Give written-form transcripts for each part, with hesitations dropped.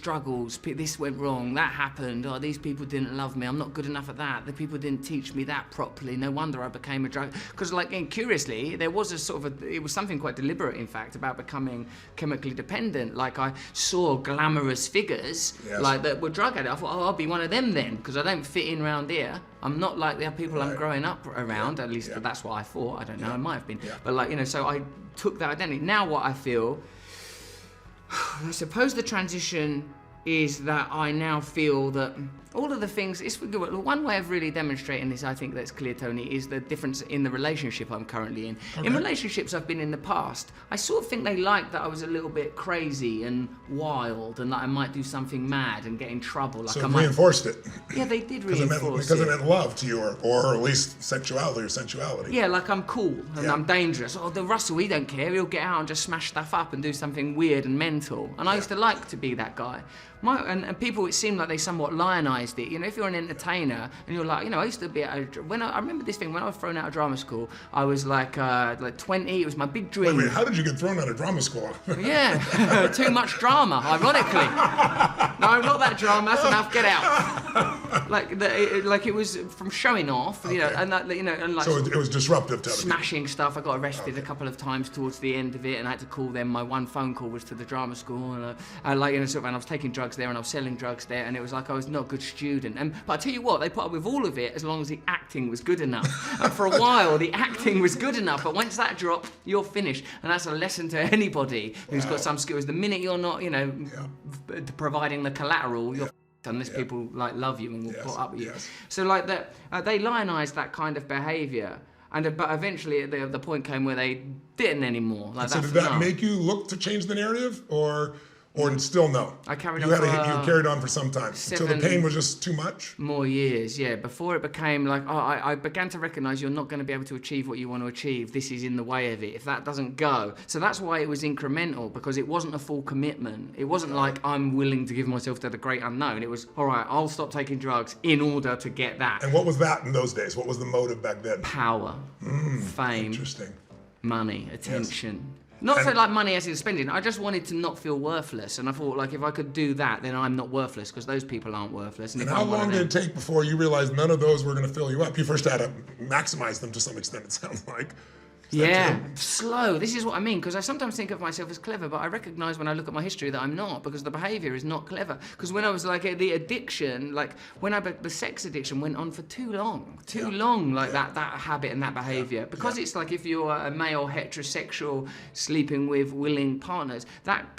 struggles. This went wrong, that happened. Oh, these people didn't love me. I'm not good enough at that. The people didn't teach me that properly. No wonder I became a drug. Because, like, and curiously, there was a sort of it was something quite deliberate, in fact, about becoming chemically dependent. Like, I saw glamorous figures like that were drug addicts. I thought, oh, I'll be one of them then, because I don't fit in around here. I'm not like the people I'm growing up around. At least that's what I thought. I don't know. I might have been. But, like, you know, so I took that identity. Now what I feel, I suppose the transition is that I now feel that all of the things, it's one way of really demonstrating this, I think that's clear, Tony, is the difference in the relationship I'm currently in. Okay. In relationships I've been in the past, I sort of think they like that I was a little bit crazy and wild and that I might do something mad and get in trouble. Like, so it reinforced it. Yeah, they did reinforce it. Because it meant love to you, or at least sexuality or sensuality. Yeah, like I'm cool and I'm dangerous. Oh, the Russell, he don't care. He'll get out and just smash stuff up and do something weird and mental. And I used to like to be that guy. And people, it seemed like they somewhat lionised it. You know, if you're an entertainer and you're like, you know, I used to be I remember this thing when I was thrown out of drama school. I was like 20. It was my big dream. Wait, how did you get thrown out of drama school? Yeah, too much drama. Ironically, no, not that drama. That's enough. Get out. Like it was from showing off. You know, and that, you know, and like. So it was disruptive to other people. Smashing stuff. I got arrested a couple of times towards the end of it, and I had to call them. My one phone call was to the drama school, and and I was taking drugs there and I was selling drugs there, and it was like I was not a good student. But I tell you what, they put up with all of it as long as the acting was good enough. And for a while, the acting was good enough, but once that dropped, you're finished. And that's a lesson to anybody who's got some skills. The minute you're not, you know, providing the collateral, you're unless people like love you and will put up with you. So like that, they lionised that kind of behaviour. But eventually, the point came where they didn't anymore. Like, so did that make you look to change the narrative, or still no? I carried on. You carried on for some time until the pain was just too much. More years, yeah. Before it became like, I began to recognise you're not going to be able to achieve what you want to achieve. This is in the way of it. If that doesn't go, so that's why it was incremental, because it wasn't a full commitment. It wasn't like I'm willing to give myself to the great unknown. It was all right. I'll stop taking drugs in order to get that. And what was that in those days? What was the motive back then? Power, fame, interesting, money, attention. Not for like money as in spending. I just wanted to not feel worthless, and I thought like if I could do that, then I'm not worthless because those people aren't worthless. And how long did it take before you realized none of those were going to fill you up? You first had to maximize them to some extent. It sounds like. Yeah, slow. This is what I mean, because I sometimes think of myself as clever, but I recognise when I look at my history that I'm not, because the behaviour is not clever. Because when I was like the addiction, like the sex addiction went on for too long, like that habit and that behaviour. Because it's like if you're a male heterosexual sleeping with willing partners, that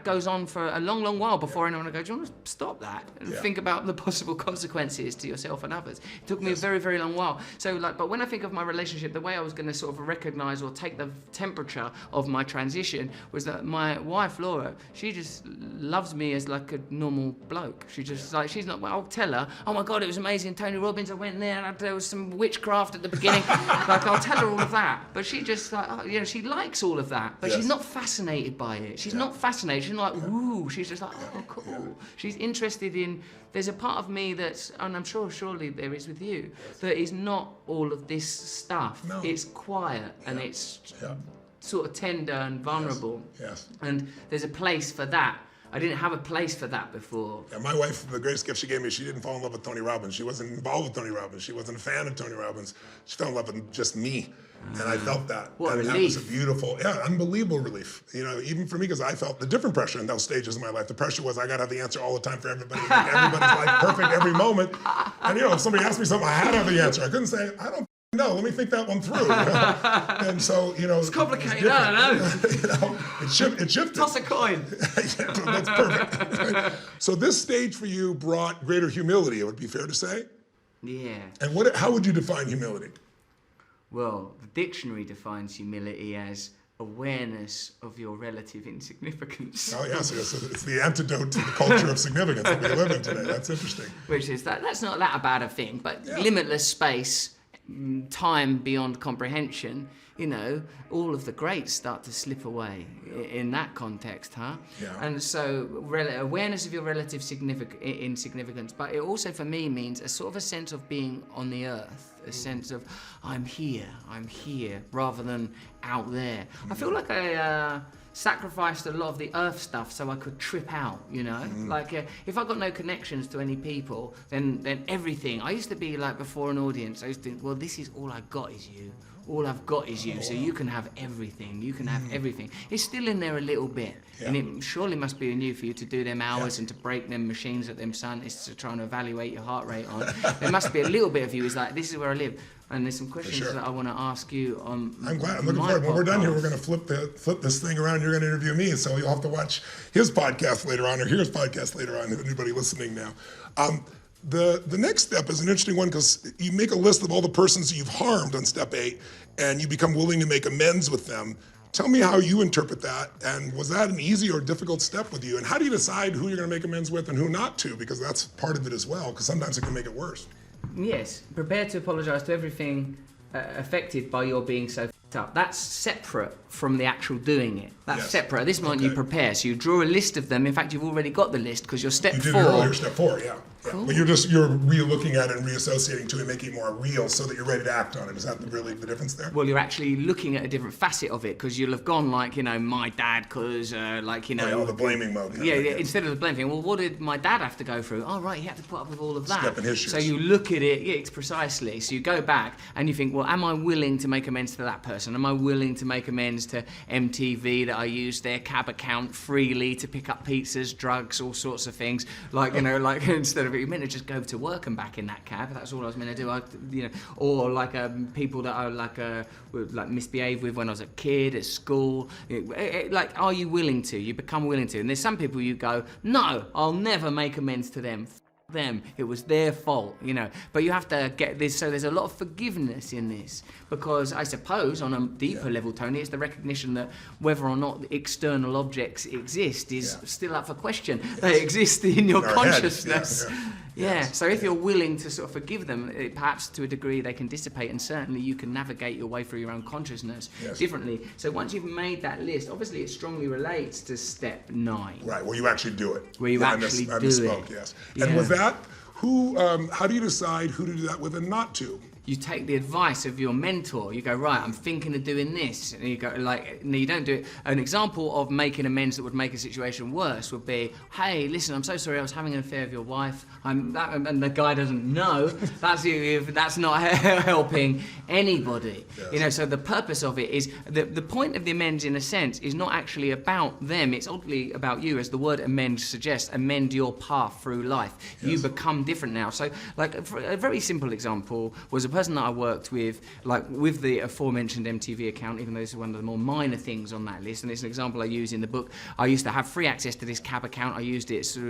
goes on for a long, long while before anyone will go, do you want to stop that and think about the possible consequences to yourself and others? It took me a very, very long while. So like, but when I think of my relationship, the way I was going to sort of recognize or take the temperature of my transition was that my wife Laura, she just loves me as like a normal bloke. She just like, she's not, I'll tell her, oh my god, it was amazing, Tony Robbins, I went there and there was some witchcraft at the beginning. Like I'll tell her all of that, but she just like, oh, you know, she likes all of that, but she's not fascinated by it. She's not fascinated. She's not like, ooh, she's just like, oh cool. She's interested in, there's a part of me that's, and I'm sure surely there is with you, that is not all of this stuff. No. It's quiet and it's sort of tender and vulnerable. Yes. And there's a place for that. I didn't have a place for that before. Yeah, my wife, the greatest gift she gave me, she didn't fall in love with Tony Robbins. She wasn't involved with Tony Robbins. She wasn't a fan of Tony Robbins. She fell in love with just me. And I felt that. What and relief. That was a beautiful, unbelievable relief. You know, even for me, because I felt the different pressure in those stages of my life. The pressure was I got to have the answer all the time for everybody. Make everybody's life perfect every moment. And, you know, if somebody asked me something, I had to have the answer. I couldn't say, I don't know, let me think that one through. You know? And so, you know. It's complicated, I don't know. You know, it shifted. Toss a coin. Yeah, that's perfect. So this stage for you brought greater humility, it would be fair to say? Yeah. And how would you define humility? Well, the dictionary defines humility as awareness of your relative insignificance. Oh yes, it's the antidote to the culture of significance that we live in today. That's interesting. Which is that's not that bad a thing, but limitless space, time beyond comprehension, you know, all of the greats start to slip away in that context, huh? Yeah. And so awareness of your relative insignificance, but it also for me means a sort of a sense of being on the earth, a sense of I'm here, rather than out there. I feel like sacrificed a lot of the earth stuff so I could trip out, you know? Like, if I got no connections to any people, then everything, I used to be like, before an audience, I used to think, well, this is all I got is you. All I've got is you, so you can have everything. You can have everything. It's still in there a little bit, and it surely must be in you for you to do them hours and to break them machines at them scientists to try and evaluate your heart rate on. There must be a little bit of you. It's like, this is where I live. And there's some questions that I want to ask you on. I'm glad. I'm looking forward. When we're done here, we're going to flip this thing around. You're going to interview me, so you'll have to watch his podcast later on, or hear his podcast later on. Anybody listening now. The next step is an interesting one because you make a list of all the persons you've harmed on step 8, and you become willing to make amends with them. Tell me how you interpret that, and was that an easy or difficult step with you? And how do you decide who you're going to make amends with and who not to? Because that's part of it as well, because sometimes it can make it worse. Yes, prepare to apologise to everything affected by your being so f***ed up. That's separate from the actual doing it. That's separate. At this moment you prepare, so you draw a list of them. In fact, you've already got the list because you're step 4. You did it earlier, step 4, yeah. Cool. But you're re-looking at it and reassociating to it, making it more real so that you're ready to act on it. Is that really the difference there? Well, you're actually looking at a different facet of it because you'll have gone like, you know, my dad, because like, you know. Oh, the blaming mode. Yeah, instead of the blame thing, well, what did my dad have to go through? Oh, right, he had to put up with all of that. Step in his shoes. So you look at it, it's precisely. So you go back and you think, well, am I willing to make amends to that person? Am I willing to make amends to MTV that I used their cab account freely to pick up pizzas, drugs, all sorts of things? Like, you know, like instead of it, you meant to just go to work and back in that cab. That's all I was meant to do. You know, or like people that I like misbehaved with when I was a kid at school. Like, are you willing to? You become willing to. And there's some people you go, no, I'll never make amends to them. Them, it was their fault, you know. But you have to get this, so there's a lot of forgiveness in this, because I suppose on a deeper level, Tony, it's the recognition that whether or not external objects exist is still up for question. They exist in your consciousness. So if you're willing to sort of forgive them, perhaps to a degree they can dissipate, and certainly you can navigate your way through your own consciousness differently. So once you've made that list, obviously it strongly relates to step 9. Right, where you actually do it. Where you actually do it. Yes. And with that, how do you decide who to do that with and not to? You take the advice of your mentor. You go, right, I'm thinking of doing this. And you go, like, no, you don't do it. An example of making amends that would make a situation worse would be, hey, listen, I'm so sorry, I was having an affair with your wife. And the guy doesn't know. That's not helping anybody. Yes. You know, so the purpose of it is, the point of the amends, in a sense, is not actually about them. It's oddly about you, as the word amend suggests. Amend your path through life. Yes. You become different now. So, like, a very simple example was a person that I worked with, like with the aforementioned MTV account, even though this is one of the more minor things on that list, and it's an example I use in the book. I used to have free access to this cab account. I used it sort of